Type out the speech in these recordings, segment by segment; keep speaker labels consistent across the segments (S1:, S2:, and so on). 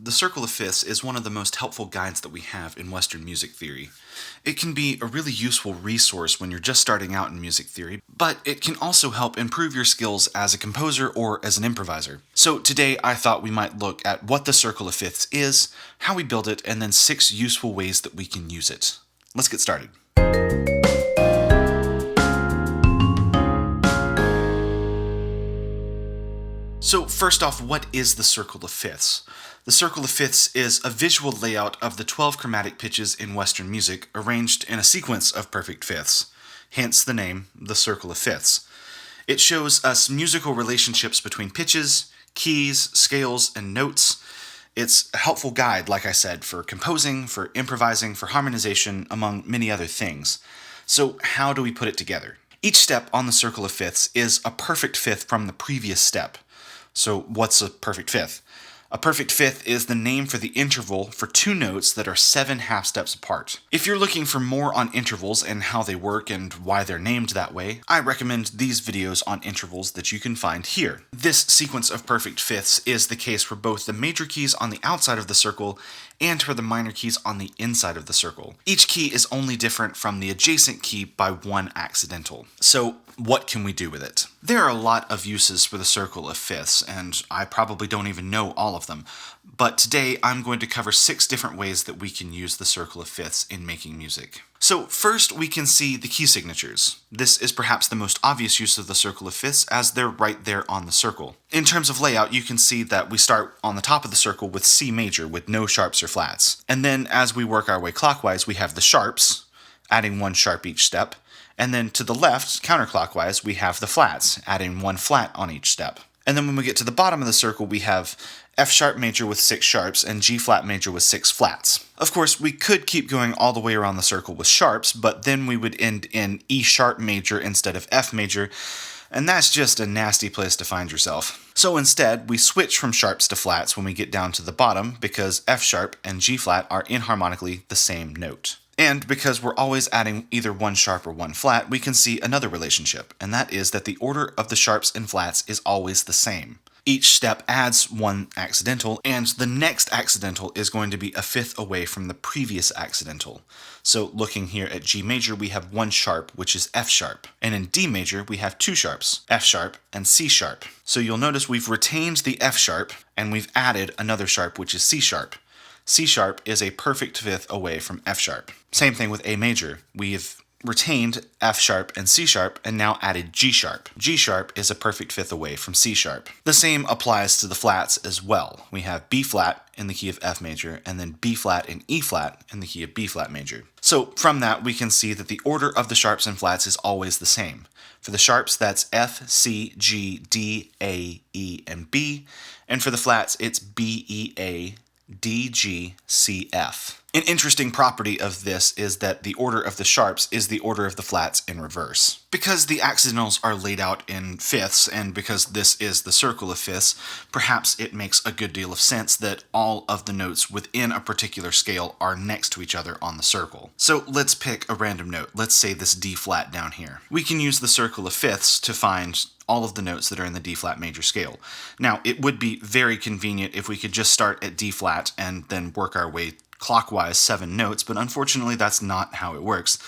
S1: the circle of fifths is one of the most helpful guides that we have in Western music theory. It can be a really useful resource when you're just starting out in music theory, but it can also help improve your skills as a composer or as an improviser. So today I thought we might look at what the circle of fifths is, how we build it, and then 6 useful ways that we can use it. Let's get started. So first off, what is the circle of fifths? The circle of fifths is a visual layout of the 12 chromatic pitches in Western music arranged in a sequence of perfect fifths, hence the name, the circle of fifths. It shows us musical relationships between pitches, keys, scales, and notes. It's a helpful guide, like I said, for composing, for improvising, for harmonization, among many other things. So how do we put it together? Each step on the circle of fifths is a perfect fifth from the previous step. So what's a perfect fifth? A perfect fifth is the name for the interval for 2 notes that are 7 half steps apart. If you're looking for more on intervals and how they work and why they're named that way, I recommend these videos on intervals that you can find here. This sequence of perfect fifths is the case for both the major keys on the outside of the circle and for the minor keys on the inside of the circle. Each key is only different from the adjacent key by 1 accidental. So what can we do with it? There are a lot of uses for the circle of fifths, and I probably don't even know all of them. But today I'm going to cover 6 different ways that we can use the circle of fifths in making music. So first we can see the key signatures. This is perhaps the most obvious use of the circle of fifths as they're right there on the circle. In terms of layout, you can see that we start on the top of the circle with C major with no sharps or flats. And then as we work our way clockwise, we have the sharps, adding 1 sharp each step. And then to the left, counterclockwise, we have the flats, adding 1 flat on each step. And then when we get to the bottom of the circle, we have F sharp major with 6 sharps and G flat major with 6 flats. Of course, we could keep going all the way around the circle with sharps, but then we would end in E sharp major instead of F major, and that's just a nasty place to find yourself. So instead, we switch from sharps to flats when we get down to the bottom because F sharp and G flat are inharmonically the same note. And because we're always adding either 1 sharp or 1 flat, we can see another relationship, and that is that the order of the sharps and flats is always the same. Each step adds 1 accidental, and the next accidental is going to be a fifth away from the previous accidental. So looking here at G major, we have 1 sharp, which is F sharp. And in D major, we have 2 sharps, F sharp and C sharp. So you'll notice we've retained the F sharp, and we've added another sharp, which is C sharp. C sharp is a perfect fifth away from F sharp. Same thing with A major. We've retained F sharp and C sharp and now added G sharp. G sharp is a perfect fifth away from C sharp. The same applies to the flats as well. We have B flat in the key of F major and then B flat and E flat in the key of B flat major. So from that we can see that the order of the sharps and flats is always the same. For the sharps, that's F, C, G, D, A, E, and B. And for the flats, it's B, E, A, D, G, C, F. An interesting property of this is that the order of the sharps is the order of the flats in reverse. Because the accidentals are laid out in fifths, and because this is the circle of fifths, perhaps it makes a good deal of sense that all of the notes within a particular scale are next to each other on the circle. So let's pick a random note. Let's say this D flat down here. We can use the circle of fifths to find all of the notes that are in the D flat major scale. Now, it would be very convenient if we could just start at D flat and then work our way clockwise 7 notes, but unfortunately that's not how it works,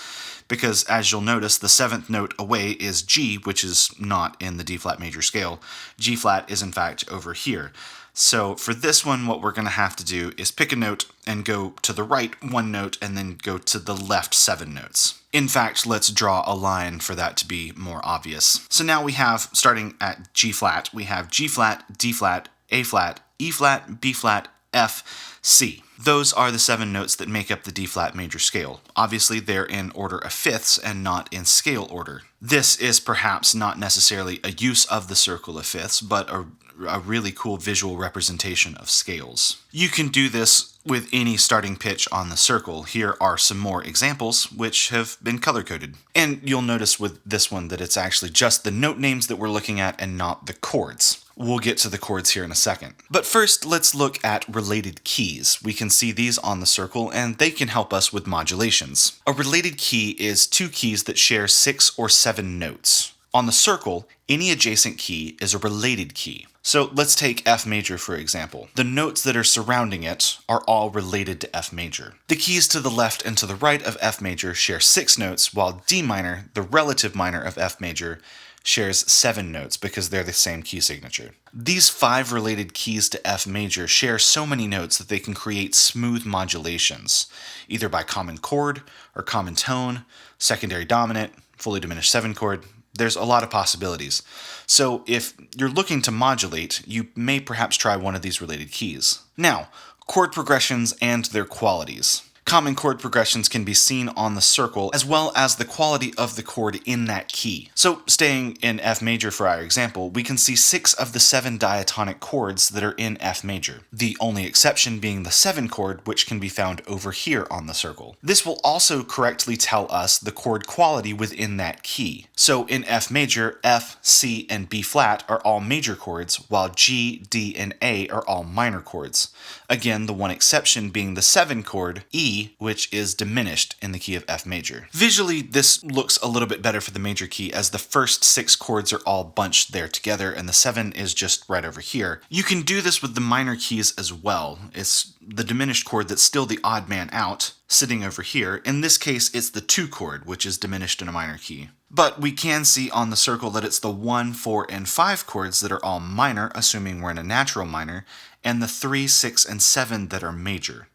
S1: because as you'll notice, the 7th note away is G, which is not in the D flat major scale. G flat is in fact over here. So for this one, what we're going to have to do is pick a note and go to the right 1 note and then go to the left 7 notes. In fact, let's draw a line for that to be more obvious. So now we have, starting at G flat, we have G flat, D flat, A flat, E flat, B flat, F, C. Those are the 7 notes that make up the D flat major scale. Obviously, they're in order of fifths and not in scale order. This is perhaps not necessarily a use of the circle of fifths, but a really cool visual representation of scales. You can do this with any starting pitch on the circle. Here are some more examples which have been color-coded. And you'll notice with this one that it's actually just the note names that we're looking at and not the chords. We'll get to the chords here in a second. But first, let's look at related keys. We can see these on the circle, and they can help us with modulations. A related key is 2 keys that share 6 or 7 notes. On the circle, any adjacent key is a related key. So let's take F major for example. The notes that are surrounding it are all related to F major. The keys to the left and to the right of F major share 6 notes, while D minor, the relative minor of F major, shares 7 notes because they're the same key signature. These 5 related keys to F major share so many notes that they can create smooth modulations, either by common chord or common tone, secondary dominant, fully diminished 7 chord. There's a lot of possibilities. So if you're looking to modulate, you may perhaps try one of these related keys. Now, chord progressions and their qualities. Common chord progressions can be seen on the circle, as well as the quality of the chord in that key. So staying in F major for our example, we can see 6 of the 7 diatonic chords that are in F major, the only exception being the 7 chord, which can be found over here on the circle. This will also correctly tell us the chord quality within that key. So in F major, F, C, and B flat are all major chords, while G, D, and A are all minor chords. Again, the one exception being the 7 chord, E, which is diminished in the key of F major. Visually, this looks a little bit better for the major key, as the first 6 chords are all bunched there together and the 7 is just right over here. You can do this with the minor keys as well. It's the diminished chord that's still the odd man out, sitting over here. In this case, it's the 2 chord, which is diminished in a minor key. But we can see on the circle that it's the 1, 4, and 5 chords that are all minor, assuming we're in a natural minor, and the 3, 6, and 7 that are major.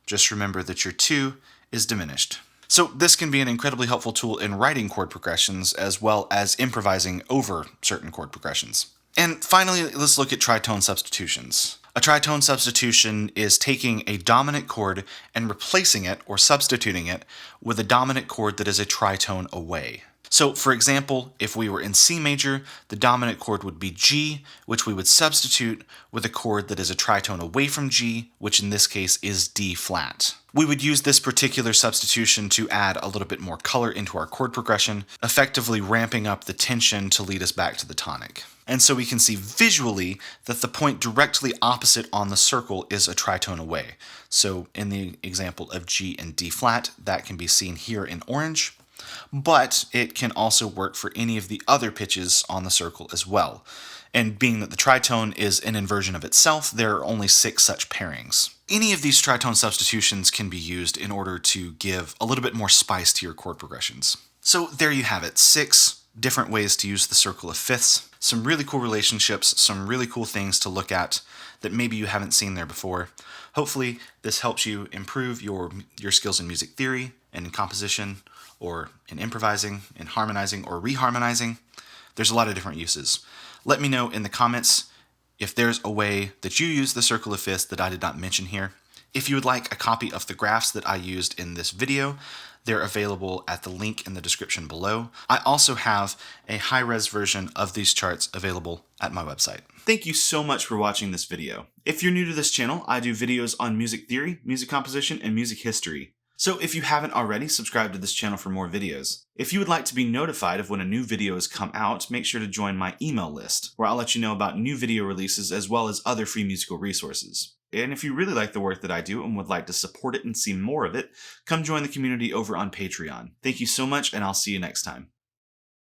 S1: Just remember that your 2 is diminished. So this can be an incredibly helpful tool in writing chord progressions as well as improvising over certain chord progressions. And finally, let's look at tritone substitutions. A tritone substitution is taking a dominant chord and replacing it or substituting it with a dominant chord that is a tritone away. So, for example, if we were in C major, the dominant chord would be G, which we would substitute with a chord that is a tritone away from G, which in this case is D flat. We would use this particular substitution to add a little bit more color into our chord progression, effectively ramping up the tension to lead us back to the tonic. And so we can see visually that the point directly opposite on the circle is a tritone away. So in the example of G and D flat, that can be seen here in orange. But it can also work for any of the other pitches on the circle as well. And being that the tritone is an inversion of itself, there are only 6 such pairings. Any of these tritone substitutions can be used in order to give a little bit more spice to your chord progressions. So there you have it, 6 different ways to use the circle of fifths. Some really cool relationships, some really cool things to look at that maybe you haven't seen there before. Hopefully this helps you improve your skills in music theory and in composition, or in improvising, in harmonizing, or reharmonizing. There's a lot of different uses. Let me know in the comments if there's a way that you use the circle of fifths that I did not mention here. If you would like a copy of the graphs that I used in this video, they're available at the link in the description below. I also have a high-res version of these charts available at my website. Thank you so much for watching this video. If you're new to this channel, I do videos on music theory, music composition, and music history. So if you haven't already, subscribe to this channel for more videos. If you would like to be notified of when a new video has come out, make sure to join my email list, where I'll let you know about new video releases as well as other free musical resources. And if you really like the work that I do and would like to support it and see more of it, come join the community over on Patreon. Thank you so much, and I'll see you next time.